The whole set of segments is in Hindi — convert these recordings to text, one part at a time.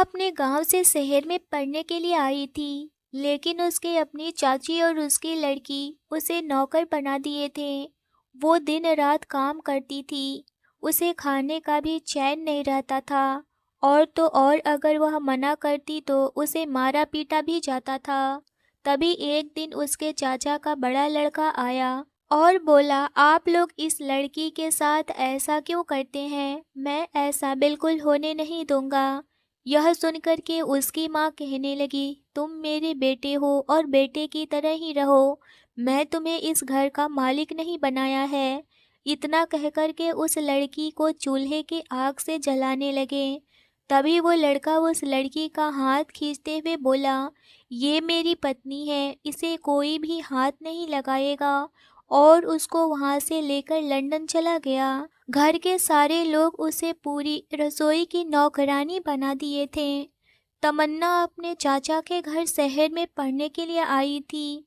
अपने गांव से शहर में पढ़ने के लिए आई थी, लेकिन उसके अपनी चाची और उसकी लड़की उसे नौकर बना दिए थे। वो दिन रात काम करती थी, उसे खाने का भी चैन नहीं रहता था। और तो और अगर वह मना करती तो उसे मारा पीटा भी जाता था। तभी एक दिन उसके चाचा का बड़ा लड़का आया और बोला, आप लोग इस लड़की के साथ ऐसा क्यों करते हैं? मैं ऐसा बिल्कुल होने नहीं दूंगा। यह सुनकर के उसकी माँ कहने लगी, तुम मेरे बेटे हो और बेटे की तरह ही रहो। मैं तुम्हें इस घर का मालिक नहीं बनाया है। इतना कहकर के उस लड़की को चूल्हे की आग से जलाने लगे। तभी वो लड़का उस लड़की का हाथ खींचते हुए बोला, ये मेरी पत्नी है, इसे कोई भी हाथ नहीं लगाएगा। और उसको वहाँ से लेकर लंदन चला गया। घर के सारे लोग उसे पूरी रसोई की नौकरानी बना दिए थे। तमन्ना अपने चाचा के घर शहर में पढ़ने के लिए आई थी,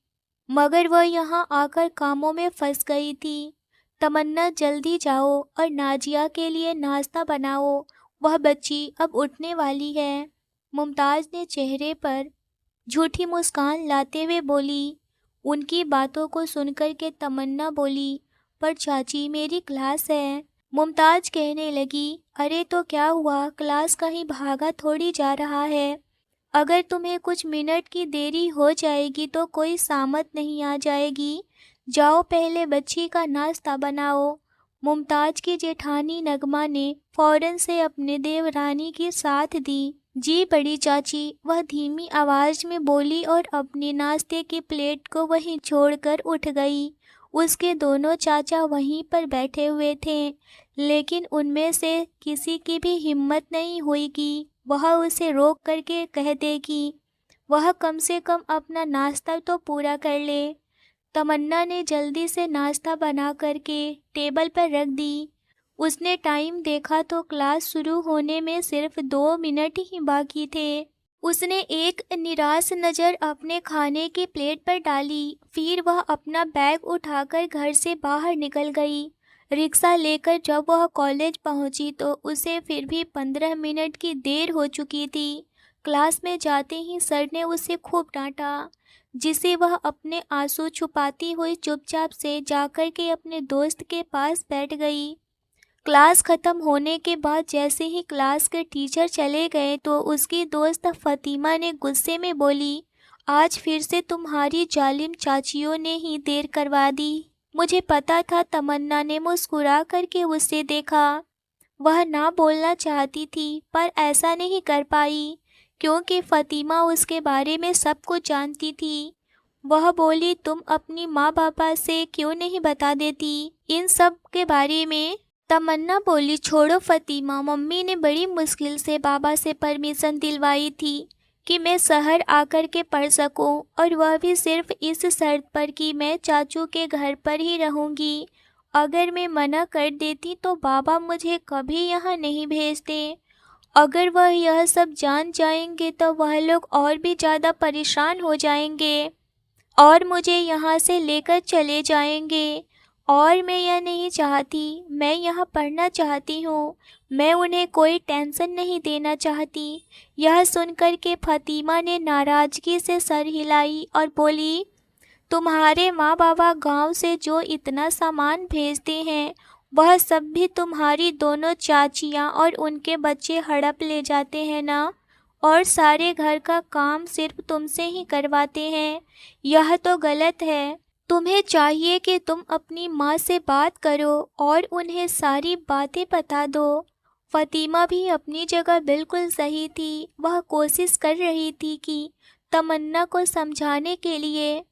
मगर वह यहाँ आकर कामों में फंस गई थी। तमन्ना, जल्दी जाओ और नाजिया के लिए नाश्ता बनाओ, वह बच्ची अब उठने वाली है। मुमताज ने चेहरे पर झूठी मुस्कान लाते हुए बोली। उनकी बातों को सुनकर के तमन्ना बोली, पर चाची मेरी क्लास है। मुमताज कहने लगी, अरे तो क्या हुआ, क्लास कहीं भागा थोड़ी जा रहा है। अगर तुम्हें कुछ मिनट की देरी हो जाएगी तो कोई सामत नहीं आ जाएगी। जाओ पहले बच्ची का नाश्ता बनाओ। मुमताज की जेठानी नगमा ने फौरन से अपने देवरानी की साथ दी। जी बड़ी चाची, वह धीमी आवाज में बोली और अपने नाश्ते की प्लेट को वहीं छोड़कर उठ गई। उसके दोनों चाचा वहीं पर बैठे हुए थे, लेकिन उनमें से किसी की भी हिम्मत नहीं हुई कि वह उसे रोक करके कह दे कि वह कम से कम अपना नाश्ता तो पूरा कर ले। तमन्ना ने जल्दी से नाश्ता बना करके टेबल पर रख दी। उसने टाइम देखा तो क्लास शुरू होने में सिर्फ 2 मिनट ही बाकी थे। उसने एक निराश नज़र अपने खाने की प्लेट पर डाली, फिर वह अपना बैग उठाकर घर से बाहर निकल गई। रिक्शा लेकर जब वह कॉलेज पहुंची तो उसे फिर भी 15 मिनट की देर हो चुकी थी। क्लास में जाते ही सर ने उसे खूब डांटा, जिसे वह अपने आंसू छुपाती हुई चुपचाप से जाकर के अपने दोस्त के पास बैठ गई। क्लास ख़त्म होने के बाद जैसे ही क्लास के टीचर चले गए तो उसकी दोस्त फ़ातिमा ने गुस्से में बोली, आज फिर से तुम्हारी जालिम चाचियों ने ही देर करवा दी। मुझे पता था। तमन्ना ने मुस्कुरा करके उससे देखा। वह ना बोलना चाहती थी पर ऐसा नहीं कर पाई, क्योंकि फ़ातिमा उसके बारे में सब कुछ जानती थी। वह बोली, तुम अपनी माँ पापा से क्यों नहीं बता देती इन सब के बारे में? तमन्ना बोली, छोड़ो फ़ातिमा, मम्मी ने बड़ी मुश्किल से बाबा से परमिशन दिलवाई थी कि मैं शहर आकर के पढ़ सकूं, और वह भी सिर्फ इस शर्त पर कि मैं चाचू के घर पर ही रहूंगी। अगर मैं मना कर देती तो बाबा मुझे कभी यहाँ नहीं भेजते। अगर वह यह सब जान जाएंगे तो वह लोग और भी ज़्यादा परेशान हो जाएंगे और मुझे यहाँ से लेकर चले जाएंगे। और मैं यह नहीं चाहती, मैं यहाँ पढ़ना चाहती हूँ। मैं उन्हें कोई टेंशन नहीं देना चाहती। यह सुनकर के फ़ातिमा ने नाराज़गी से सर हिलाई और बोली, तुम्हारे माँ बाबा गांव से जो इतना सामान भेजते हैं वह सब भी तुम्हारी दोनों चाचियाँ और उनके बच्चे हड़प ले जाते हैं ना? और सारे घर का काम सिर्फ तुमसे ही करवाते हैं। यह तो गलत है। तुम्हें चाहिए कि तुम अपनी माँ से बात करो और उन्हें सारी बातें बता दो। फ़ातिमा भी अपनी जगह बिल्कुल सही थी। वह कोशिश कर रही थी कि तमन्ना को समझाने के लिए।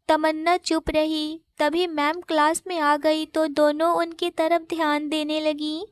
तमन्ना चुप रही। तभी मैम क्लास में आ गई तो दोनों उनकी तरफ ध्यान देने लगी।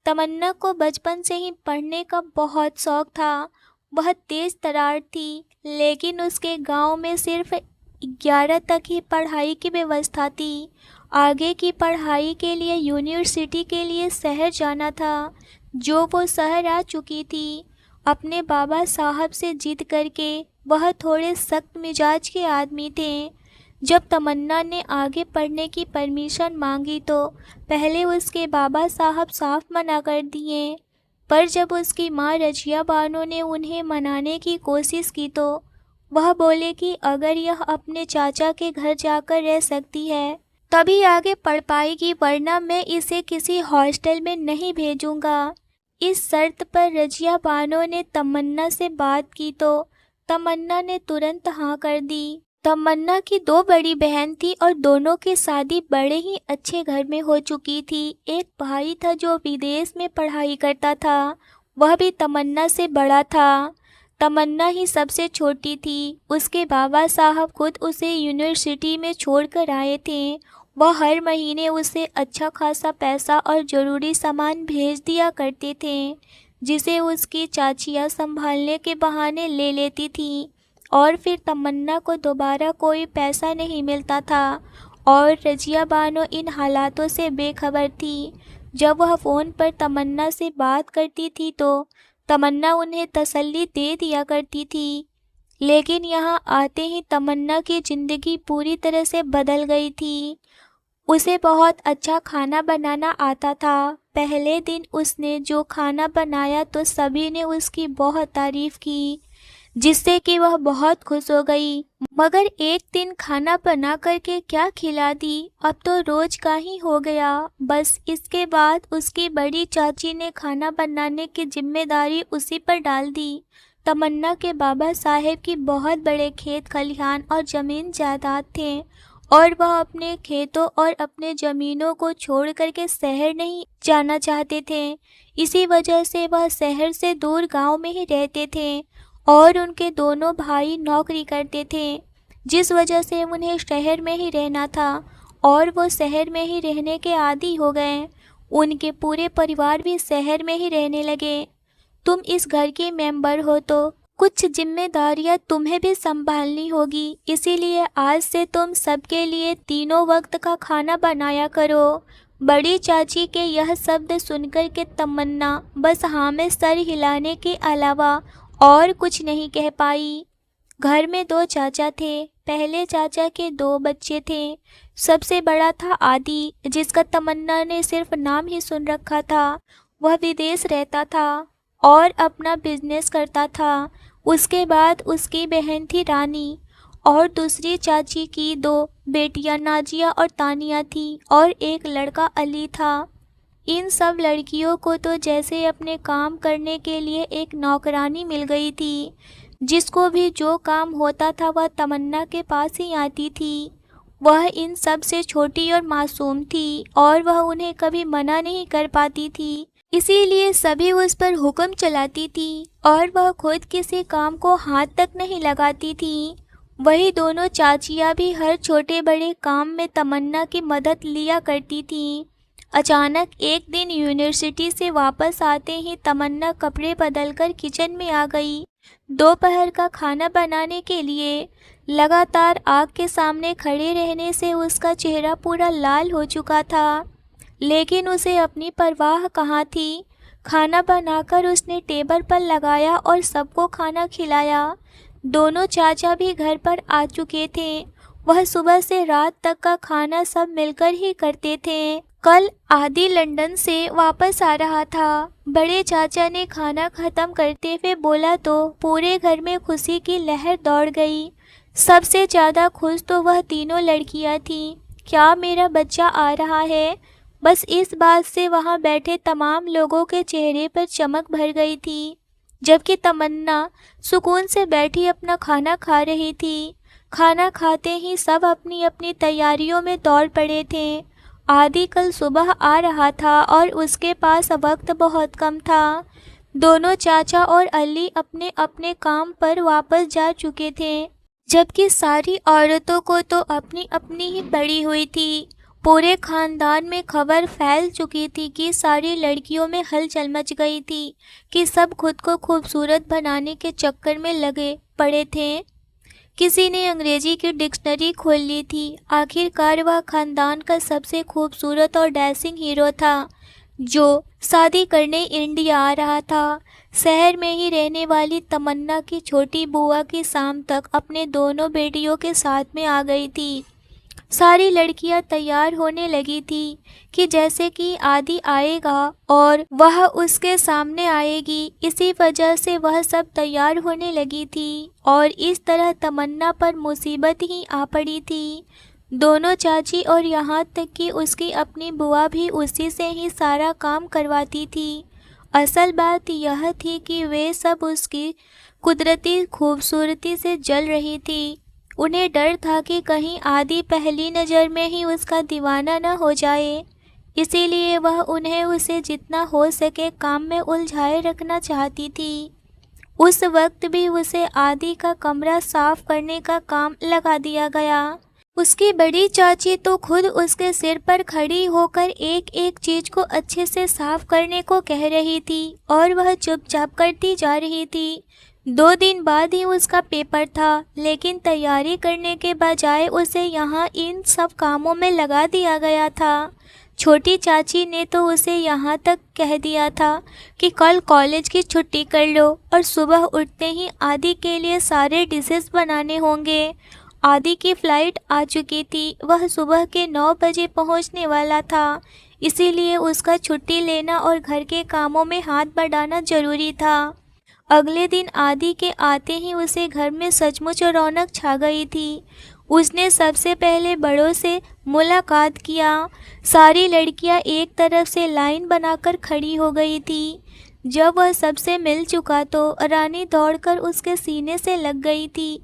तमन्ना को बचपन से ही पढ़ने का बहुत शौक था। वह तेज तर्रार थी, लेकिन उसके गांव में सिर्फ 11 तक ही पढ़ाई की व्यवस्था थी। आगे की पढ़ाई के लिए यूनिवर्सिटी के लिए शहर जाना था, जो वो शहर आ चुकी थी। अपने बाबा साहब से जिद करके। वह थोड़े सख्त मिजाज के आदमी थे। जब तमन्ना ने आगे पढ़ने की परमिशन मांगी तो पहले उसके बाबा साहब साफ मना कर दिए। पर जब उसकी माँ रजिया बानो ने उन्हें मनाने की कोशिश की तो वह बोले कि अगर यह अपने चाचा के घर जाकर रह सकती है तभी आगे पढ़ पाएगी, वरना मैं इसे किसी हॉस्टल में नहीं भेजूंगा। इस शर्त पर रजिया बानो ने तमन्ना से बात की तो तमन्ना ने तुरंत हाँ कर दी। तमन्ना की दो बड़ी बहन थी और दोनों की शादी बड़े ही अच्छे घर में हो चुकी थी। एक भाई था जो विदेश में पढ़ाई करता था, वह भी तमन्ना से बड़ा था। तमन्ना ही सबसे छोटी थी। उसके बाबा साहब खुद उसे यूनिवर्सिटी में छोड़कर आए थे। वह हर महीने उसे अच्छा खासा पैसा और ज़रूरी सामान भेज दिया करते थे, जिसे उसकी चाचियाँ संभालने के बहाने ले लेती थीं। और फिर तमन्ना को दोबारा कोई पैसा नहीं मिलता था और रजिया बानो इन हालातों से बेखबर थी। जब वह फ़ोन पर तमन्ना से बात करती थी तो तमन्ना उन्हें तसल्ली दे दिया करती थी, लेकिन यहाँ आते ही तमन्ना की ज़िंदगी पूरी तरह से बदल गई थी। उसे बहुत अच्छा खाना बनाना आता था। पहले दिन उसने जो खाना बनाया तो सभी ने उसकी बहुत तारीफ़ की, जिससे कि वह बहुत खुश हो गई। मगर एक दिन खाना बना करके क्या खिला दी, अब तो रोज का ही हो गया। बस इसके बाद उसकी बड़ी चाची ने खाना बनाने की जिम्मेदारी उसी पर डाल दी। तमन्ना के बाबा साहेब की बहुत बड़े खेत खलिहान और ज़मीन जायदाद थे और वह अपने खेतों और अपने ज़मीनों को छोड़ करके शहर नहीं जाना चाहते थे। इसी वजह से वह शहर से दूर गांव में ही रहते थे और उनके दोनों भाई नौकरी करते थे, जिस वजह से उन्हें शहर में ही रहना था और वो शहर में ही रहने के आदी हो गए। उनके पूरे परिवार भी शहर में ही रहने लगे। तुम इस घर के मेंबर हो तो कुछ जिम्मेदारियां तुम्हें भी संभालनी होगी, इसीलिए आज से तुम सबके लिए तीनों वक्त का खाना बनाया करो। बड़ी चाची के यह शब्द सुनकर के तमन्ना बस हाँ में सर हिलाने के अलावा और कुछ नहीं कह पाई। घर में दो चाचा थे। पहले चाचा के दो बच्चे थे। सबसे बड़ा था आदि, जिसका तमन्ना ने सिर्फ नाम ही सुन रखा था। वह विदेश रहता था और अपना बिजनेस करता था। उसके बाद उसकी बहन थी रानी और दूसरी चाची की दो बेटियां नाजिया और तानिया थी और एक लड़का अली था। इन सब लड़कियों को तो जैसे अपने काम करने के लिए एक नौकरानी मिल गई थी। जिसको भी जो काम होता था वह तमन्ना के पास ही आती थी। वह इन सब से छोटी और मासूम थी और वह उन्हें कभी मना नहीं कर पाती थी, इसीलिए सभी उस पर हुक्म चलाती थी और वह खुद किसी काम को हाथ तक नहीं लगाती थी। वही दोनों चाचियाँ भी हर छोटे बड़े काम में तमन्ना की मदद लिया करती थीं। अचानक एक दिन यूनिवर्सिटी से वापस आते ही तमन्ना कपड़े बदलकर किचन में आ गई। दोपहर का खाना बनाने के लिए लगातार आग के सामने खड़े रहने से उसका चेहरा पूरा लाल हो चुका था, लेकिन उसे अपनी परवाह कहाँ थी। खाना बनाकर उसने टेबल पर लगाया और सबको खाना खिलाया। दोनों चाचा भी घर पर आ चुके थे। वह सुबह से रात तक का खाना सब मिलकर ही करते थे। कल आदि लंदन से वापस आ रहा था। बड़े चाचा ने खाना खत्म करते हुए बोला तो पूरे घर में खुशी की लहर दौड़ गई। सबसे ज़्यादा खुश तो वह तीनों लड़कियां थीं। क्या मेरा बच्चा आ रहा है, बस इस बात से वहां बैठे तमाम लोगों के चेहरे पर चमक भर गई थी। जबकि तमन्ना सुकून से बैठी अपना खाना खा रही थी। खाना खाते ही सब अपनी अपनी तैयारियों में दौड़ पड़े थे। आदि कल सुबह आ रहा था और उसके पास वक्त बहुत कम था। दोनों चाचा और अली अपने अपने काम पर वापस जा चुके थे, जबकि सारी औरतों को तो अपनी अपनी ही पड़ी हुई थी। पूरे खानदान में खबर फैल चुकी थी कि सारी लड़कियों में हलचल मच गई थी कि सब खुद को खूबसूरत बनाने के चक्कर में लगे पड़े थे। किसी ने अंग्रेजी की डिक्शनरी खोल ली थी। आखिरकार वह खानदान का सबसे खूबसूरत और डैशिंग हीरो था, जो शादी करने इंडिया आ रहा था। शहर में ही रहने वाली तमन्ना की छोटी बुआ की शाम तक अपने दोनों बेटियों के साथ में आ गई थी। सारी लड़कियां तैयार होने लगी थी कि जैसे कि आदि आएगा और वह उसके सामने आएगी। इसी वजह से वह सब तैयार होने लगी थी और इस तरह तमन्ना पर मुसीबत ही आ पड़ी थी। दोनों चाची और यहाँ तक कि उसकी अपनी बुआ भी उसी से ही सारा काम करवाती थी। असल बात यह थी कि वे सब उसकी कुदरती खूबसूरती से जल रही थी। उन्हें डर था कि कहीं आदि पहली नज़र में ही उसका दीवाना न हो जाए, इसीलिए वह उन्हें उसे जितना हो सके काम में उलझाए रखना चाहती थी। उस वक्त भी उसे आदि का कमरा साफ करने का काम लगा दिया गया। उसकी बड़ी चाची तो खुद उसके सिर पर खड़ी होकर एक एक चीज को अच्छे से साफ करने को कह रही थी और वह चुपचाप करती जा रही थी। 2 दिन बाद ही उसका पेपर था, लेकिन तैयारी करने के बजाय उसे यहाँ इन सब कामों में लगा दिया गया था। छोटी चाची ने तो उसे यहाँ तक कह दिया था कि कल कॉलेज की छुट्टी कर लो और सुबह उठते ही आदि के लिए सारे डिशेस बनाने होंगे। आदि की फ़्लाइट आ चुकी थी, वह सुबह के 9 बजे पहुँचने वाला था, इसीलिए उसका छुट्टी लेना और घर के कामों में हाथ बढ़ाना ज़रूरी था। अगले दिन आदि के आते ही उसे घर में सचमुच रौनक छा गई थी। उसने सबसे पहले बड़ों से मुलाकात किया। सारी लड़कियां एक तरफ से लाइन बनाकर खड़ी हो गई थी। जब वह सबसे मिल चुका तो रानी दौड़कर उसके सीने से लग गई थी।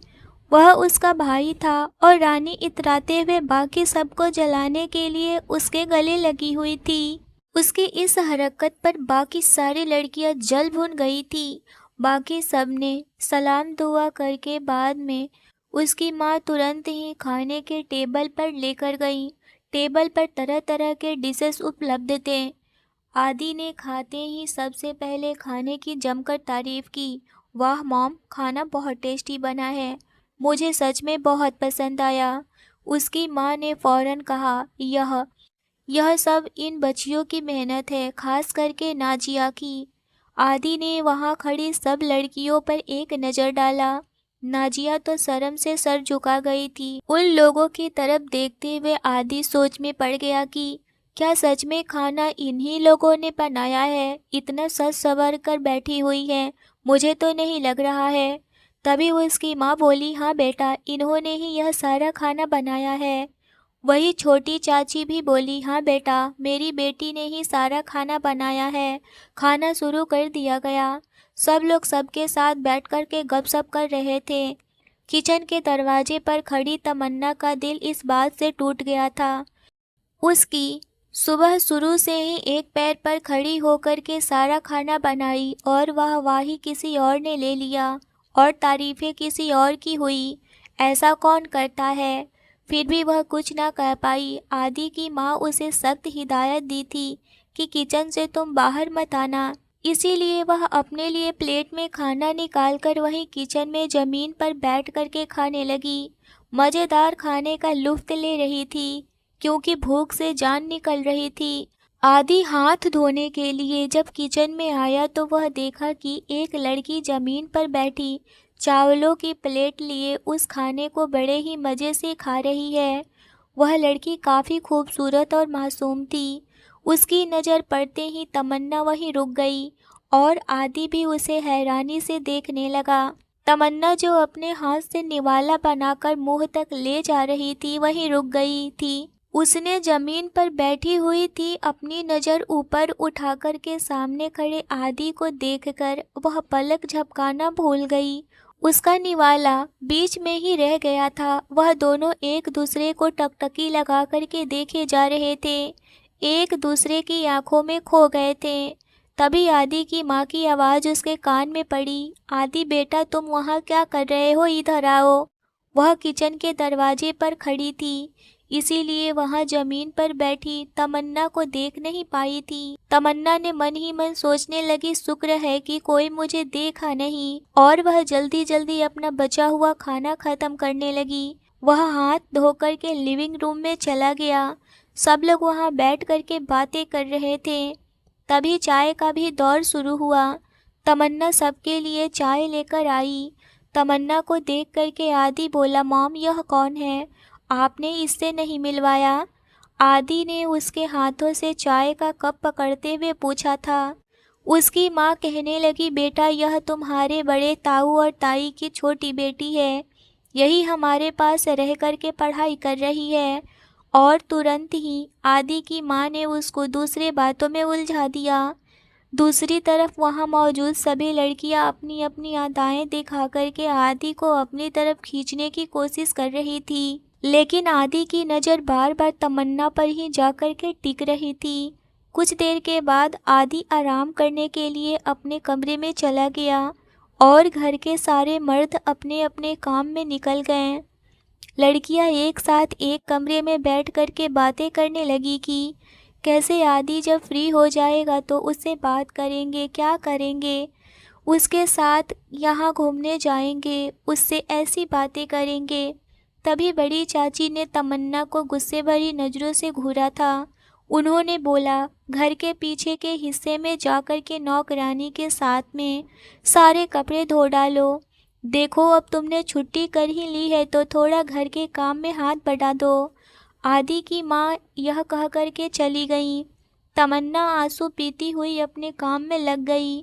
वह उसका भाई था और रानी इतराते हुए बाकी सबको जलाने के लिए उसके गले लगी हुई थी। उसकी इस हरकत पर बाकी सारी लड़कियां जल भुन गई थी। बाकी सब ने सलाम दुआ करके बाद में उसकी माँ तुरंत ही खाने के टेबल पर लेकर गई। टेबल पर तरह तरह के डिशेस उपलब्ध थे। आदि ने खाते ही सबसे पहले खाने की जमकर तारीफ की। वाह मॉम, खाना बहुत टेस्टी बना है, मुझे सच में बहुत पसंद आया। उसकी माँ ने फौरन कहा, यह सब इन बच्चियों की मेहनत है, खास करके नाजिया की। आदि ने वहाँ खड़ी सब लड़कियों पर एक नज़र डाला। नाजिया तो शर्म से सर झुका गई थी। उन लोगों की तरफ देखते हुए आदि सोच में पड़ गया कि क्या सच में खाना इन्हीं लोगों ने बनाया है? इतना सज संवर कर बैठी हुई है, मुझे तो नहीं लग रहा है। तभी उसकी माँ बोली, हाँ बेटा, इन्होंने ही यह सारा खाना बनाया है। वही छोटी चाची भी बोली, हाँ बेटा, मेरी बेटी ने ही सारा खाना बनाया है। खाना शुरू कर दिया गया। सब लोग सबके साथ बैठकर के गपशप कर रहे थे। किचन के दरवाजे पर खड़ी तमन्ना का दिल इस बात से टूट गया था। उसकी सुबह शुरू से ही एक पैर पर खड़ी होकर के सारा खाना बनाई और वाहवाही किसी और ने ले लिया और तारीफें किसी और की हुई। ऐसा कौन करता है? फिर भी वह कुछ ना कह पाई। आदि की माँ उसे सख्त हिदायत दी थी कि किचन से तुम बाहर मत आना, इसीलिए वह अपने लिए प्लेट में खाना निकालकर वहीं किचन में ज़मीन पर बैठ कर के खाने लगी। मज़ेदार खाने का लुत्फ़ ले रही थी, क्योंकि भूख से जान निकल रही थी। आदि हाथ धोने के लिए जब किचन में आया तो वह देखा कि एक लड़की ज़मीन पर बैठी चावलों की प्लेट लिए उस खाने को बड़े ही मज़े से खा रही है। वह लड़की काफ़ी खूबसूरत और मासूम थी। उसकी नज़र पड़ते ही तमन्ना वहीं रुक गई और आदि भी उसे हैरानी से देखने लगा। तमन्ना जो अपने हाथ से निवाला बनाकर मुंह तक ले जा रही थी, वहीं रुक गई थी। उसने जमीन पर बैठी हुई थी, अपनी नज़र ऊपर उठाकर के सामने खड़े आदि को देखकर वह पलक झपकाना भूल गई। उसका निवाला बीच में ही रह गया था। वह दोनों एक दूसरे को टकटकी लगा कर के देखे जा रहे थे, एक दूसरे की आंखों में खो गए थे। तभी आदि की माँ की आवाज़ उसके कान में पड़ी, आदि बेटा, तुम वहाँ क्या कर रहे हो? इधर आओ। वह किचन के दरवाजे पर खड़ी थी, इसीलिए वहाँ जमीन पर बैठी तमन्ना को देख नहीं पाई थी। तमन्ना ने मन ही मन सोचने लगी, शुक्र है कि कोई मुझे देखा नहीं, और वह जल्दी जल्दी अपना बचा हुआ खाना खत्म करने लगी। वह हाथ धोकर के लिविंग रूम में चला गया। सब लोग वहाँ बैठ कर के बातें कर रहे थे। तभी चाय का भी दौर शुरू हुआ। तमन्ना सबके लिए चाय लेकर आई। तमन्ना को देख कर के आदि बोला, मॉम, यह कौन है? आपने इससे नहीं मिलवाया? आदि ने उसके हाथों से चाय का कप पकड़ते हुए पूछा था। उसकी माँ कहने लगी, बेटा यह तुम्हारे बड़े ताऊ और ताई की छोटी बेटी है, यही हमारे पास रह कर के पढ़ाई कर रही है। और तुरंत ही आदि की माँ ने उसको दूसरे बातों में उलझा दिया। दूसरी तरफ वहाँ मौजूद सभी लड़कियाँ अपनी अपनी अदाएं दिखा करके आदि को अपनी तरफ खींचने की कोशिश कर रही थी, लेकिन आदि की नज़र बार बार तमन्ना पर ही जा कर के टिक रही थी। कुछ देर के बाद आदि आराम करने के लिए अपने कमरे में चला गया और घर के सारे मर्द अपने अपने काम में निकल गए। लड़कियां एक साथ एक कमरे में बैठ कर के बातें करने लगी कि कैसे आदि जब फ्री हो जाएगा तो उससे बात करेंगे, क्या करेंगे, उसके साथ यहाँ घूमने जाएंगे, उससे ऐसी बातें करेंगे। तभी बड़ी चाची ने तमन्ना को गुस्से भरी नज़रों से घूरा था। उन्होंने बोला, घर के पीछे के हिस्से में जाकर के नौकरानी के साथ में सारे कपड़े धो डालो। देखो अब तुमने छुट्टी कर ही ली है तो थोड़ा घर के काम में हाथ बटा दो। आदि की माँ यह कह कर के चली गई। तमन्ना आंसू पीती हुई अपने काम में लग गई।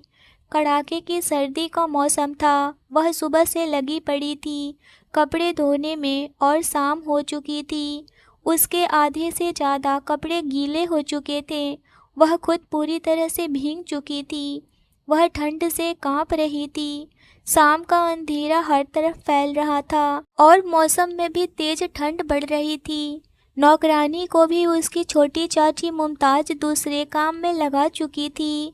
कड़ाके की सर्दी का मौसम था, वह सुबह से लगी पड़ी थी कपड़े धोने में और शाम हो चुकी थी। उसके आधे से ज़्यादा कपड़े गीले हो चुके थे। वह खुद पूरी तरह से भीग चुकी थी। वह ठंड से कांप रही थी। शाम का अंधेरा हर तरफ फैल रहा था और मौसम में भी तेज ठंड बढ़ रही थी। नौकरानी को भी उसकी छोटी चाची मुमताज दूसरे काम में लगा चुकी थी।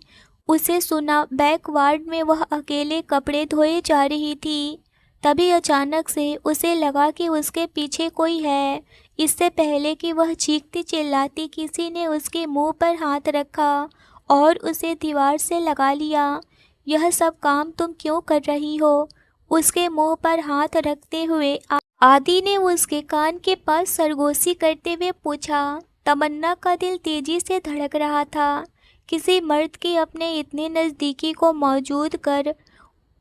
उसे सुना बैक वार्ड में वह अकेले कपड़े धोए जा रही थी। तभी अचानक से उसे लगा कि उसके पीछे कोई है। इससे पहले कि वह चीखती चिल्लाती किसी ने उसके मुंह पर हाथ रखा और उसे दीवार से लगा लिया। यह सब काम तुम क्यों कर रही हो? उसके मुंह पर हाथ रखते हुए आदि ने उसके कान के पास सरगोशी करते हुए पूछा। तमन्ना का दिल तेजी से धड़क रहा था। किसी मर्द के अपने इतने नज़दीकी को मौजूद कर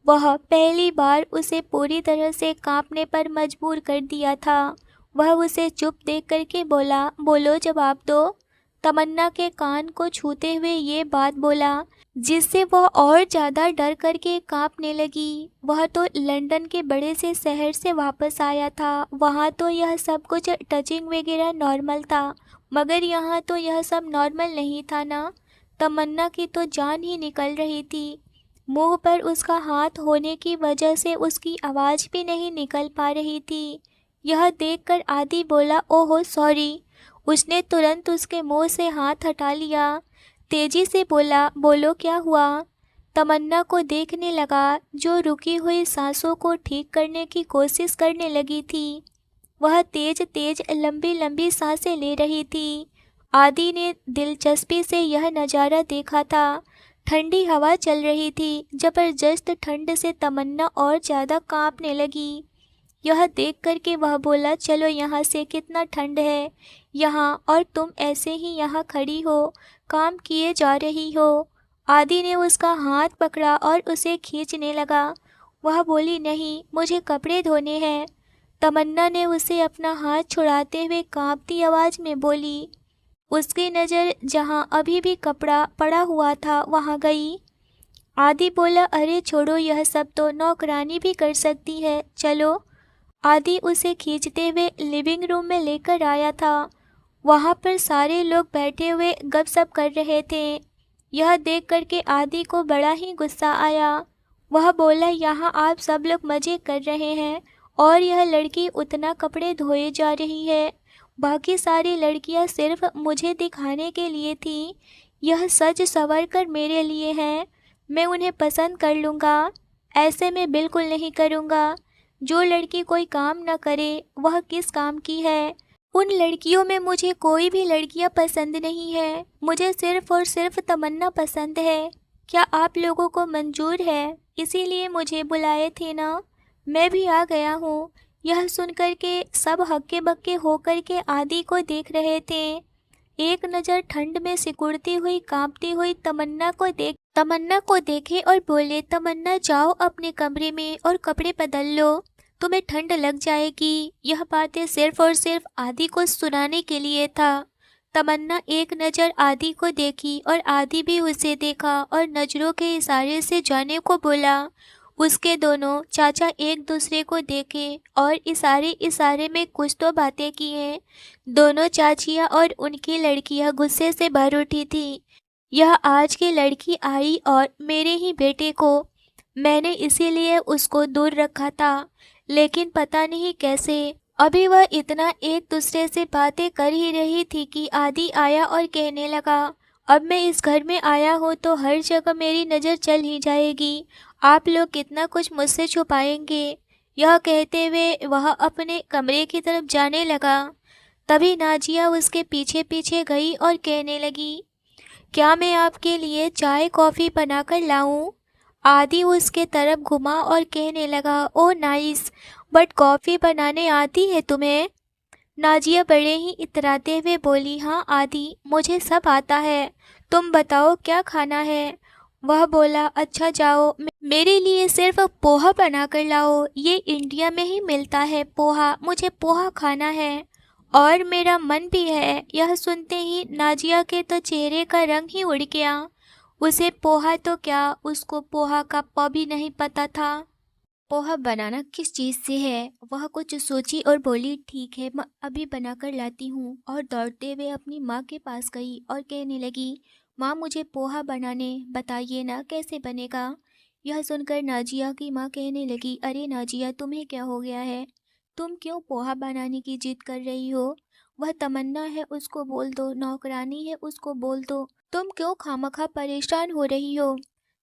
वह पहली बार उसे पूरी तरह से कांपने पर मजबूर कर दिया था। वह उसे चुप देख करके बोला, बोलो जवाब दो। तमन्ना के कान को छूते हुए ये बात बोला, जिससे वह और ज़्यादा डर करके कांपने लगी। वह तो लंदन के बड़े से शहर से वापस आया था। वहाँ तो यह सब कुछ टचिंग वगैरह नॉर्मल था, मगर यहाँ तो यह सब नॉर्मल नहीं था ना। तमन्ना की तो जान ही निकल रही थी। मुंह पर उसका हाथ होने की वजह से उसकी आवाज़ भी नहीं निकल पा रही थी। यह देखकर आदि बोला, ओहो सॉरी। उसने तुरंत उसके मुंह से हाथ हटा लिया। तेजी से बोला, बोलो क्या हुआ? तमन्ना को देखने लगा, जो रुकी हुई सांसों को ठीक करने की कोशिश करने लगी थी। वह तेज तेज लंबी लंबी सांसें ले रही थी। आदि ने दिलचस्पी से यह नज़ारा देखा था। ठंडी हवा चल रही थी। जबरदस्त ठंड से तमन्ना और ज़्यादा कांपने लगी। यह देख कर के वह बोला, चलो यहाँ से, कितना ठंड है यहाँ, और तुम ऐसे ही यहाँ खड़ी हो, काम किए जा रही हो। आदि ने उसका हाथ पकड़ा और उसे खींचने लगा। वह बोली, नहीं, मुझे कपड़े धोने हैं। तमन्ना ने उसे अपना हाथ छुड़ाते हुए कांपती आवाज़ में बोली। उसकी नज़र जहाँ अभी भी कपड़ा पड़ा हुआ था वहाँ गई। आदि बोला, अरे छोड़ो, यह सब तो नौकरानी भी कर सकती है, चलो। आदि उसे खींचते हुए लिविंग रूम में लेकर आया था। वहाँ पर सारे लोग बैठे हुए गपशप कर रहे थे। यह देख कर के आदि को बड़ा ही गुस्सा आया। वह बोला, यहाँ आप सब लोग मज़े कर रहे हैं और यह लड़की उतना कपड़े धोए जा रही है। बाकी सारी लड़कियाँ सिर्फ मुझे दिखाने के लिए थी। यह सज संवर कर मेरे लिए हैं। मैं उन्हें पसंद कर लूँगा। ऐसे मैं बिल्कुल नहीं करूँगा। जो लड़की कोई काम न करे वह किस काम की है? उन लड़कियों में मुझे कोई भी लड़कियां पसंद नहीं है। मुझे सिर्फ और सिर्फ तमन्ना पसंद है। क्या आप लोगों को मंजूर है? इसीलिए मुझे बुलाए थे ना, मैं भी आ गया हूँ। यह सुनकर के सब हक्के बक्के होकर के आदि को देख रहे थे। एक नज़र ठंड में सिकुड़ती हुई कांपती हुई तमन्ना को देखे और बोले, तमन्ना जाओ अपने कमरे में और कपड़े बदल लो। तुम्हें ठंड लग जाएगी। यह बातें सिर्फ और सिर्फ आदि को सुनाने के लिए था। तमन्ना एक नज़र आदि को देखी और आदि भी उसे देखा और नज़रों के इशारे से जाने को बोला। उसके दोनों चाचा एक दूसरे को देखे और इशारे इशारे में कुछ तो बातें किए। दोनों चाचियाँ और उनकी लड़कियाँ गुस्से से भर उठी थी। यह आज की लड़की आई और मेरे ही बेटे को, मैंने इसीलिए उसको दूर रखा था, लेकिन पता नहीं कैसे अभी वह इतना एक दूसरे से बातें कर ही रही थी कि आदि आया और कहने लगा, अब मैं इस घर में आया हूँ तो हर जगह मेरी नज़र चल ही जाएगी। आप लोग कितना कुछ मुझसे छुपाएंगे। यह कहते हुए वह अपने कमरे की तरफ जाने लगा। तभी नाजिया उसके पीछे पीछे गई और कहने लगी, क्या मैं आपके लिए चाय कॉफ़ी बनाकर लाऊं? आदि उसके तरफ घुमा और कहने लगा, ओ नाइस, बट कॉफ़ी बनाने आती है तुम्हें? नाजिया बड़े ही इतराते हुए बोली, हाँ आदि, मुझे सब आता है। तुम बताओ क्या खाना है? वह बोला, अच्छा जाओ, मेरे लिए सिर्फ पोहा बना कर लाओ। ये इंडिया में ही मिलता है पोहा, मुझे पोहा खाना है और मेरा मन भी है। यह सुनते ही नाजिया के तो चेहरे का रंग ही उड़ गया। उसे पोहा तो क्या, उसको पोहा का प भी नहीं पता था। पोहा बनाना किस चीज़ से है? वह कुछ सोची और बोली, ठीक है, मैं अभी बनाकर लाती हूँ। और दौड़ते हुए अपनी माँ के पास गई और कहने लगी, माँ मुझे पोहा बनाने बताइए ना, कैसे बनेगा? यह सुनकर नाजिया की माँ कहने लगी, अरे नाजिया, तुम्हें क्या हो गया है? तुम क्यों पोहा बनाने की जिद कर रही हो? वह तमन्ना है, उसको बोल दो, नौकरानी है, उसको बोल दो। तुम क्यों खामखा परेशान हो रही हो?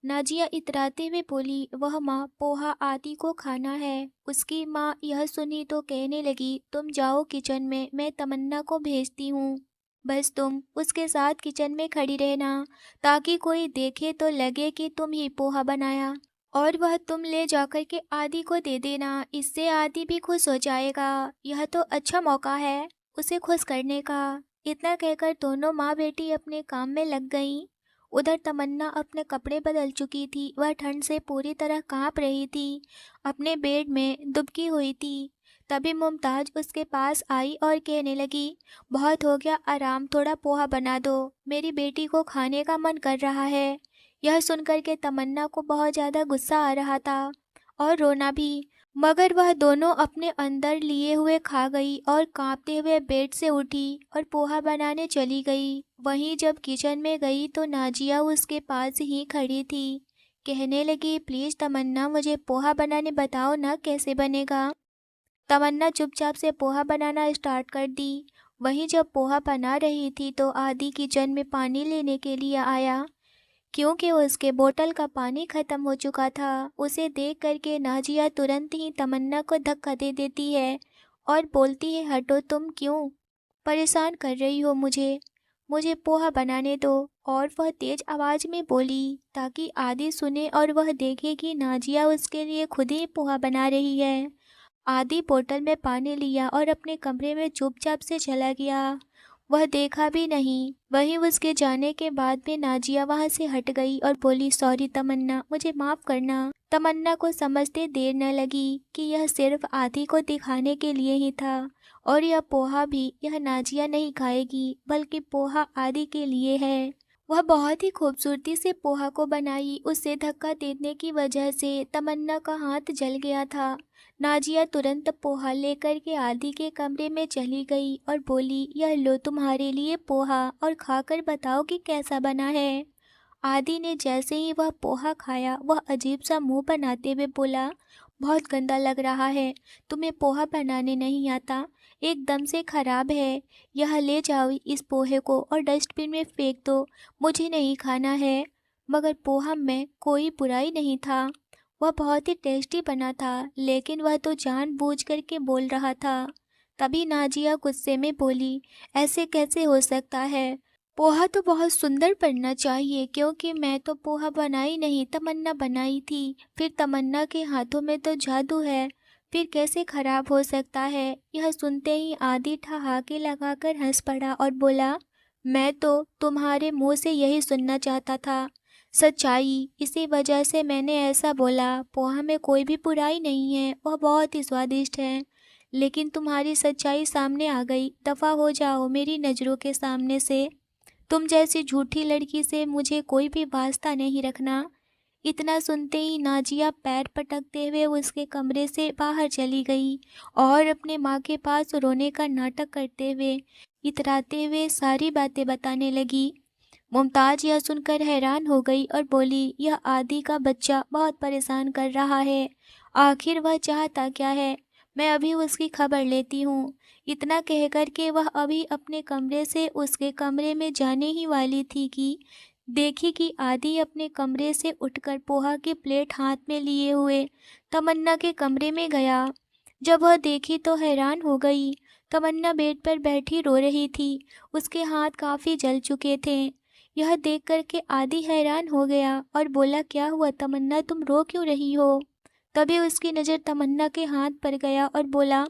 नाजिया इतराते हुए बोली, वह माँ, पोहा आदि को खाना है। उसकी माँ यह सुनी तो कहने लगी, तुम जाओ किचन में, मैं तमन्ना को भेजती हूँ। बस तुम उसके साथ किचन में खड़ी रहना, ताकि कोई देखे तो लगे कि तुम ही पोहा बनाया, और वह तुम ले जाकर के आदि को दे देना। इससे आदि भी खुश हो जाएगा। यह तो अच्छा मौका है उसे खुश करने का। इतना कहकर दोनों माँ बेटी अपने काम में लग गईं। उधर तमन्ना अपने कपड़े बदल चुकी थी। वह ठंड से पूरी तरह कांप रही थी, अपने बेड में दुबकी हुई थी। तभी मुमताज उसके पास आई और कहने लगी, बहुत हो गया आराम, थोड़ा पोहा बना दो, मेरी बेटी को खाने का मन कर रहा है। यह सुनकर के तमन्ना को बहुत ज़्यादा गुस्सा आ रहा था और रोना भी, मगर वह दोनों अपने अंदर लिए हुए खा गई और कांपते हुए बेड से उठी और पोहा बनाने चली गई। वहीं जब किचन में गई तो नाजिया उसके पास ही खड़ी थी। कहने लगी, प्लीज़ तमन्ना, मुझे पोहा बनाने बताओ ना, कैसे बनेगा? तमन्ना चुपचाप से पोहा बनाना स्टार्ट कर दी। वहीं जब पोहा बना रही थी तो आदि किचन में पानी लेने के लिए आया, क्योंकि उसके बोतल का पानी ख़त्म हो चुका था। उसे देख करके नाजिया तुरंत ही तमन्ना को धक्का दे देती है और बोलती है, हटो, तुम क्यों परेशान कर रही हो मुझे? मुझे पोहा बनाने दो। और वह तेज़ आवाज़ में बोली ताकि आदि सुने और वह देखे कि नाजिया उसके लिए खुद ही पोहा बना रही है। आदि बोतल में पानी लिया और अपने कमरे में चुपचाप से चला गया। वह देखा भी नहीं। वहीं उसके जाने के बाद में नाजिया वहां से हट गई और बोली, सॉरी तमन्ना, मुझे माफ़ करना। तमन्ना को समझते देर न लगी कि यह सिर्फ आदि को दिखाने के लिए ही था, और यह पोहा भी यह नाजिया नहीं खाएगी, बल्कि पोहा आदि के लिए है। वह बहुत ही खूबसूरती से पोहा को बनाई। उसे धक्का देने की वजह से तमन्ना का हाथ जल गया था। नाजिया तुरंत पोहा लेकर के आदि के कमरे में चली गई और बोली, यह लो तुम्हारे लिए पोहा, और खाकर बताओ कि कैसा बना है। आदि ने जैसे ही वह पोहा खाया, वह अजीब सा मुंह बनाते हुए बोला, बहुत गंदा लग रहा है, तुम्हें पोहा बनाने नहीं आता, एकदम से खराब है। यह ले जाओ इस पोहे को और डस्टबिन में फेंक दो, मुझे नहीं खाना है। मगर पोहा में कोई बुराई नहीं था, वह बहुत ही टेस्टी बना था, लेकिन वह तो जानबूझ करके बोल रहा था। तभी नाजिया गुस्से में बोली, ऐसे कैसे हो सकता है? पोहा तो बहुत सुंदर बनना चाहिए, क्योंकि मैं तो पोहा बनाई नहीं, तमन्ना बनाई थी। फिर तमन्ना के हाथों में तो जादू है, फिर कैसे खराब हो सकता है? यह सुनते ही आदि ठहाके लगाकर हंस पड़ा और बोला, मैं तो तुम्हारे मुंह से यही सुनना चाहता था। सच्चाई, इसी वजह से मैंने ऐसा बोला। पोहा में कोई भी बुराई नहीं है, वह बहुत ही स्वादिष्ट है। लेकिन तुम्हारी सच्चाई सामने आ गई, दफ़ा हो जाओ मेरी नज़रों के सामने से। तुम जैसी झूठी लड़की से मुझे कोई भी वास्ता नहीं रखना। इतना सुनते ही नाजिया पैर पटकते हुए उसके कमरे से बाहर चली गई और अपने माँ के पास रोने का नाटक करते हुए, इतराते हुए सारी बातें बताने लगी। मुमताज़ यह सुनकर हैरान हो गई और बोली, यह आदि का बच्चा बहुत परेशान कर रहा है। आखिर वह चाहता क्या है? मैं अभी उसकी खबर लेती हूँ। इतना कहकर के वह अभी अपने कमरे से उसके कमरे में जाने ही वाली थी कि देखी कि आदि अपने कमरे से उठकर पोहा की प्लेट हाथ में लिए हुए तमन्ना के कमरे में गया। जब वह देखी तो हैरान हो गई। तमन्ना बेड पर बैठी रो रही थी। उसके हाथ काफ़ी जल चुके थे। यह देख कर के आदि हैरान हो गया और बोला, क्या हुआ तमन्ना, तुम रो क्यों रही हो? तभी उसकी नज़र तमन्ना के हाथ पर गया और बोला,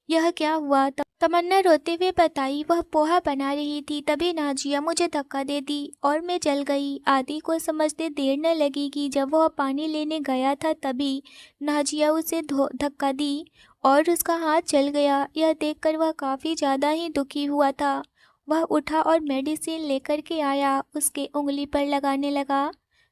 यह क्या हुआ? तमन्ना रोते हुए बताई, वह पोहा बना रही थी, तभी नाजिया मुझे धक्का दे दी और मैं जल गई। आदि को समझते देर न लगी कि जब वह पानी लेने गया था तभी नाजिया उसे धक्का दी और उसका हाथ जल गया। यह देखकर वह काफ़ी ज़्यादा ही दुखी हुआ था। वह उठा और मेडिसिन लेकर के आया, उसके उंगली पर लगाने लगा।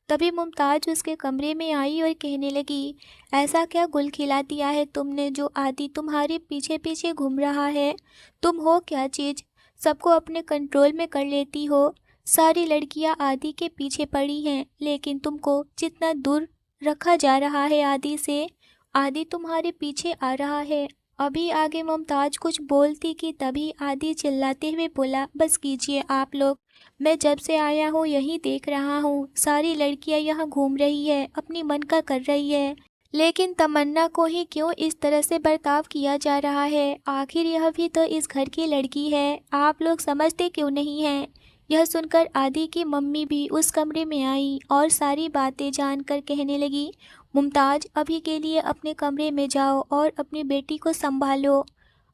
तभी मुमताज़ उसके कमरे में आई और कहने लगी, ऐसा क्या गुल खिला दिया है तुमने जो आदि तुम्हारे पीछे पीछे घूम रहा है? तुम हो क्या चीज़, सबको अपने कंट्रोल में कर लेती हो। सारी लड़कियां आदि के पीछे पड़ी हैं, लेकिन तुमको जितना दूर रखा जा रहा है आदि से, आदि तुम्हारे पीछे आ रहा है। अभी आगे मुमताज़ कुछ बोलती कि तभी आदि चिल्लाते हुए बोला, बस कीजिए आप लोग, मैं जब से आया हूँ यही देख रहा हूँ, सारी लड़कियाँ यहाँ घूम रही है, अपनी मन का कर रही है, लेकिन तमन्ना को ही क्यों इस तरह से बर्ताव किया जा रहा है? आखिर यह भी तो इस घर की लड़की है, आप लोग समझते क्यों नहीं हैं? यह सुनकर आदि की मम्मी भी उस कमरे में आई और सारी बातें जानकर कहने लगी, मुमताज़ अभी के लिए अपने कमरे में जाओ और अपनी बेटी को संभालो।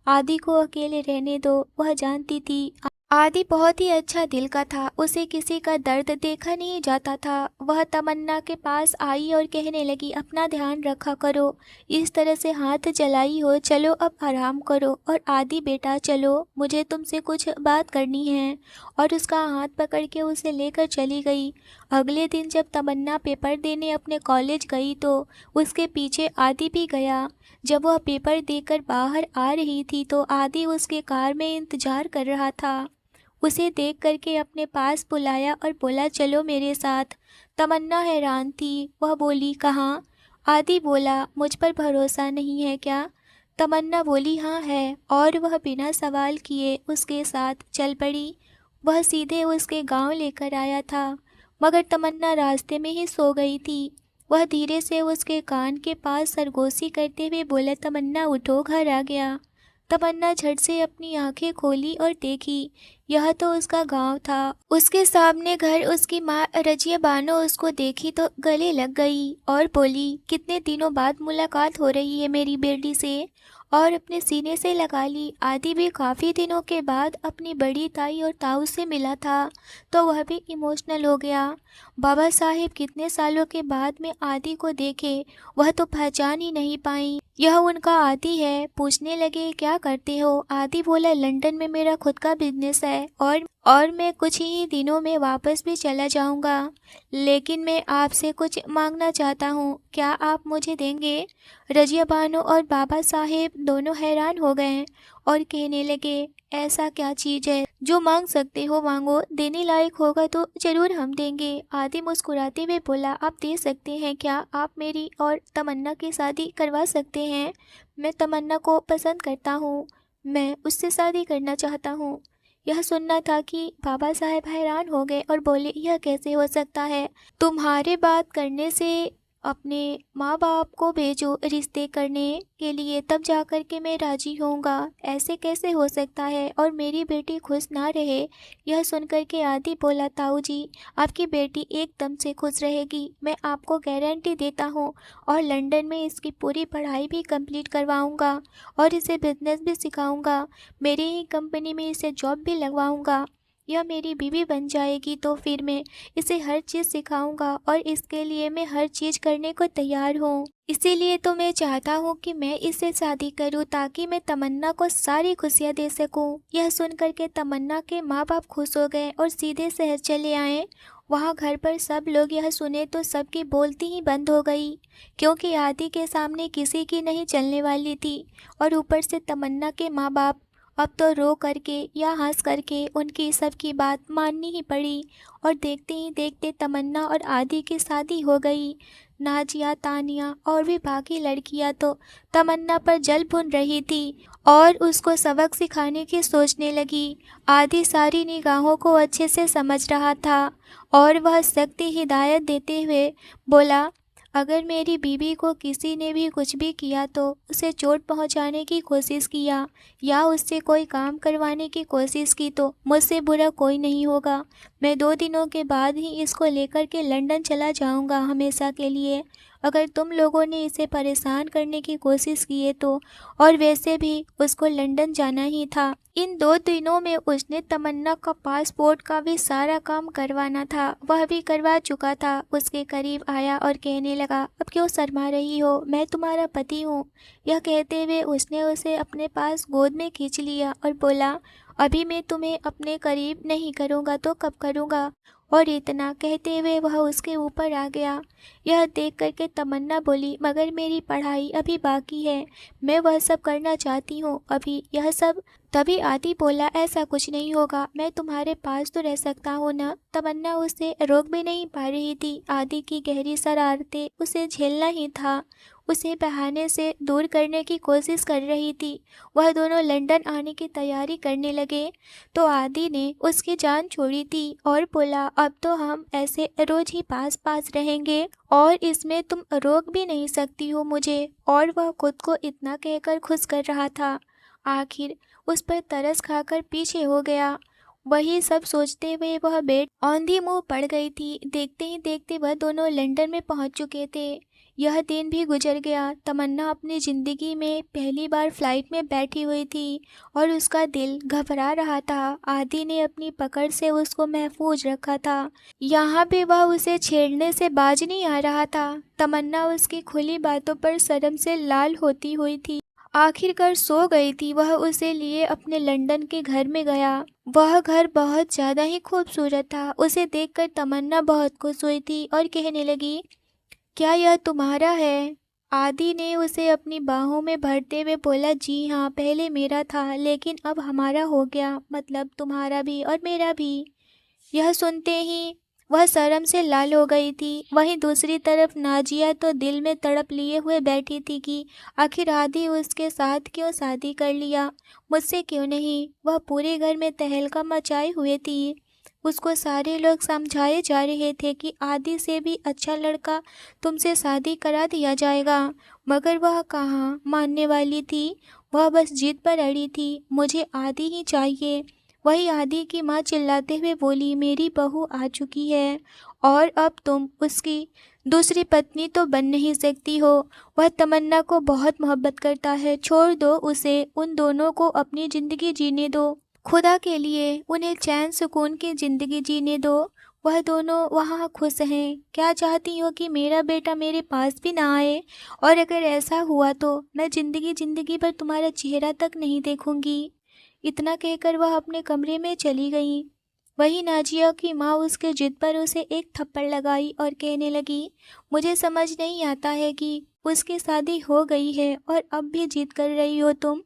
आदि को अकेले रहने दो। वह जानती थी आदि बहुत ही अच्छा दिल का था, उसे किसी का दर्द देखा नहीं जाता था। वह तमन्ना के पास आई और कहने लगी, अपना ध्यान रखा करो, इस तरह से हाथ जलाई हो, चलो अब आराम करो। और आदि बेटा चलो, मुझे तुमसे कुछ बात करनी है। और उसका हाथ पकड़ के उसे लेकर चली गई। अगले दिन जब तमन्ना पेपर देने अपने कॉलेज गई तो उसके पीछे आदि भी गया। जब वह पेपर देकर बाहर आ रही थी तो आदि उसके कार में इंतजार कर रहा था। उसे देख करके अपने पास बुलाया और बोला, चलो मेरे साथ। तमन्ना हैरान थी, वह बोली, कहाँ? आदि बोला, मुझ पर भरोसा नहीं है क्या? तमन्ना बोली, हाँ है। और वह बिना सवाल किए उसके साथ चल पड़ी। वह सीधे उसके गांव लेकर आया था, मगर तमन्ना रास्ते में ही सो गई थी। वह धीरे से उसके कान के पास सरगोशी करते हुए बोला, तमन्ना उठो, घर आ गया। तमन्ना झट से अपनी आंखें खोली और देखी, यह तो उसका गांव था। उसके सामने घर। उसकी माँ रजिया बानो उसको देखी तो गले लग गई और बोली, कितने दिनों बाद मुलाकात हो रही है मेरी बेटी से, और अपने सीने से लगा ली। आदि भी काफ़ी दिनों के बाद अपनी बड़ी ताई और ताऊ से मिला था तो वह भी इमोशनल हो गया। बाबा साहेब कितने सालों के बाद में आदि को देखे, वह तो पहचान ही नहीं पाई। यह उनका आदि है। पूछने लगे, क्या करते हो? आदि बोला, लंदन में मेरा खुद का बिजनेस है और मैं कुछ ही दिनों में वापस भी चला जाऊंगा, लेकिन मैं आपसे कुछ मांगना चाहता हूँ, क्या आप मुझे देंगे? रजिया बानो और बाबा साहेब दोनों हैरान हो गए और कहने लगे, ऐसा क्या चीज़ है जो मांग सकते हो, मांगो, देने लायक होगा तो जरूर हम देंगे। आदि मुस्कुराते हुए बोला, आप दे सकते हैं क्या? आप मेरी और तमन्ना की शादी करवा सकते हैं। मैं तमन्ना को पसंद करता हूँ, मैं उससे शादी करना चाहता हूँ। यह सुनना था कि बाबा साहेब हैरान हो गए और बोले, यह कैसे हो सकता है? तुम्हारे बात करने से अपने माँ बाप को भेजो रिश्ते करने के लिए, तब जा कर के मैं राजी होऊंगा। ऐसे कैसे हो सकता है और मेरी बेटी खुश ना रहे? यह सुनकर के आदि बोला, ताऊ जी, आपकी बेटी एकदम से खुश रहेगी, मैं आपको गारंटी देता हूँ। और लंदन में इसकी पूरी पढ़ाई भी कंप्लीट करवाऊँगा और इसे बिजनेस भी सिखाऊँगा, मेरी ही कंपनी में इसे जॉब भी लगवाऊँगा। यह मेरी बीवी बन जाएगी तो फिर मैं इसे हर चीज़ सिखाऊंगा और इसके लिए मैं हर चीज़ करने को तैयार हूँ। इसीलिए तो मैं चाहता हूँ कि मैं इससे शादी करूँ ताकि मैं तमन्ना को सारी खुशियाँ दे सकूँ। यह सुन कर के तमन्ना के माँ बाप खुश हो गए और सीधे शहर चले आए। वहाँ घर पर सब लोग यह सुने तो सबकी बोलती ही बंद हो गई, क्योंकि आदि के सामने किसी की नहीं चलने वाली थी। और ऊपर से तमन्ना के माँ बाप अब तो रो करके या हंस करके उनकी सबकी बात माननी ही पड़ी। और देखते ही देखते तमन्ना और आदि की शादी हो गई। नाजिया, तानिया और भी बाकी लड़कियां तो तमन्ना पर जल भुन रही थी और उसको सबक सिखाने की सोचने लगी। आदि सारी निगाहों को अच्छे से समझ रहा था और वह सख्त हिदायत देते हुए बोला, अगर मेरी बीवी को किसी ने भी कुछ भी किया तो उसे चोट पहुंचाने की कोशिश किया या उससे कोई काम करवाने की कोशिश की तो मुझसे बुरा कोई नहीं होगा। मैं 2 दिनों के बाद ही इसको लेकर के लंदन चला जाऊंगा हमेशा के लिए। अगर तुम लोगों ने इसे परेशान करने की कोशिश की है तो, और वैसे भी उसको लंदन जाना ही था। इन 2 दिनों में उसने तमन्ना का पासपोर्ट का भी सारा काम करवाना था, वह भी करवा चुका था। उसके करीब आया और कहने लगा, अब क्यों शर्मा रही हो, मैं तुम्हारा पति हूँ। यह कहते हुए उसने उसे अपने पास गोद में खींच लिया और बोला, अभी मैं तुम्हें अपने करीब नहीं करूँगा तो कब करूँगा। और इतना कहते हुए वह उसके ऊपर आ गया। यह देख करके तमन्ना बोली, मगर मेरी पढ़ाई अभी बाकी है, मैं वह सब करना चाहती हूँ अभी, यह सब। तभी आदि बोला, ऐसा कुछ नहीं होगा, मैं तुम्हारे पास तो रह सकता हूँ ना। तमन्ना उसे रोक भी नहीं पा रही थी। आदि की गहरी शरारतें उसे झेलना ही था, उसे बहाने से दूर करने की कोशिश कर रही थी। वह दोनों लंदन आने की तैयारी करने लगे तो आदि ने उसकी जान छोड़ी थी और बोला, अब तो हम ऐसे रोज ही पास पास रहेंगे और इसमें तुम रोक भी नहीं सकती हो मुझे। और वह खुद को इतना कहकर खुश कर रहा था, आखिर उस पर तरस खाकर पीछे हो गया। वही सब सोचते हुए वह बेड औंधी मुंह पड़ गई थी। देखते ही देखते वह दोनों लंदन में पहुंच चुके थे। यह दिन भी गुजर गया। तमन्ना अपनी ज़िंदगी में पहली बार फ्लाइट में बैठी हुई थी और उसका दिल घबरा रहा था। आदि ने अपनी पकड़ से उसको महफूज रखा था। यहाँ पे वह उसे छेड़ने से बाज नहीं आ रहा था। तमन्ना उसकी खुली बातों पर शर्म से लाल होती हुई थी। आखिरकार सो गई थी। वह उसे लिए अपने लंदन के घर में गया। वह घर बहुत ज़्यादा ही खूबसूरत था। उसे देखकर तमन्ना बहुत खुश हुई थी और कहने लगी, क्या यह तुम्हारा है? आदि ने उसे अपनी बाहों में भरते हुए बोला, जी हाँ, पहले मेरा था लेकिन अब हमारा हो गया, मतलब तुम्हारा भी और मेरा भी। यह सुनते ही वह शर्म से लाल हो गई थी। वहीं दूसरी तरफ नाजिया तो दिल में तड़प लिए हुए बैठी थी कि आखिर आदि उसके साथ क्यों शादी कर लिया, मुझसे क्यों नहीं। वह पूरे घर में तहलका मचाए हुए थी। उसको सारे लोग समझाए जा रहे थे कि आदि से भी अच्छा लड़का तुमसे शादी करा दिया जाएगा, मगर वह कहाँ मानने वाली थी। वह बस जिद पर अड़ी थी, मुझे आदि ही चाहिए। वही आदि की माँ चिल्लाते हुए बोली, मेरी बहू आ चुकी है और अब तुम उसकी दूसरी पत्नी तो बन नहीं सकती हो। वह तमन्ना को बहुत मोहब्बत करता है, छोड़ दो उसे, उन दोनों को अपनी ज़िंदगी जीने दो। खुदा के लिए उन्हें चैन सुकून की ज़िंदगी जीने दो। वह दोनों वहाँ खुश हैं। क्या चाहती हो कि मेरा बेटा मेरे पास भी ना आए? और अगर ऐसा हुआ तो मैं ज़िंदगी भर तुम्हारा चेहरा तक नहीं देखूंगी। इतना कहकर वह अपने कमरे में चली गई। वही नाजिया की माँ उसके जिद पर उसे एक थप्पड़ लगाई और कहने लगी, मुझे समझ नहीं आता है कि उसकी शादी हो गई है और अब भी जिद कर रही हो तुम।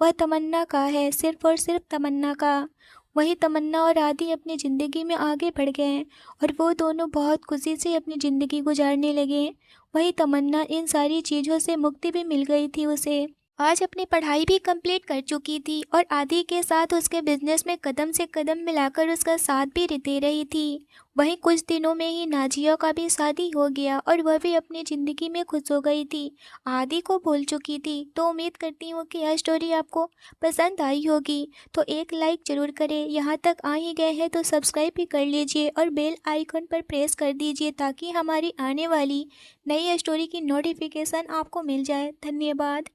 वह तमन्ना का है, सिर्फ और सिर्फ तमन्ना का। वही तमन्ना और आदि अपनी ज़िंदगी में आगे बढ़ गए और वो दोनों बहुत खुशी से अपनी ज़िंदगी गुजारने लगे। वही तमन्ना इन सारी चीज़ों से मुक्ति भी मिल गई थी उसे। आज अपनी पढ़ाई भी कंप्लीट कर चुकी थी और आदि के साथ उसके बिजनेस में कदम से कदम मिलाकर उसका साथ भी दे रही थी। वहीं कुछ दिनों में ही नाजिया का भी शादी हो गया और वह भी अपनी ज़िंदगी में खुश हो गई थी, आदि को भूल चुकी थी। तो उम्मीद करती हूँ कि यह स्टोरी आपको पसंद आई होगी। तो एक लाइक ज़रूर करें। यहाँ तक आ ही गए हैं तो सब्सक्राइब भी कर लीजिए और बेल आइकन पर प्रेस कर दीजिए ताकि हमारी आने वाली नई स्टोरी की नोटिफिकेशन आपको मिल जाए। धन्यवाद।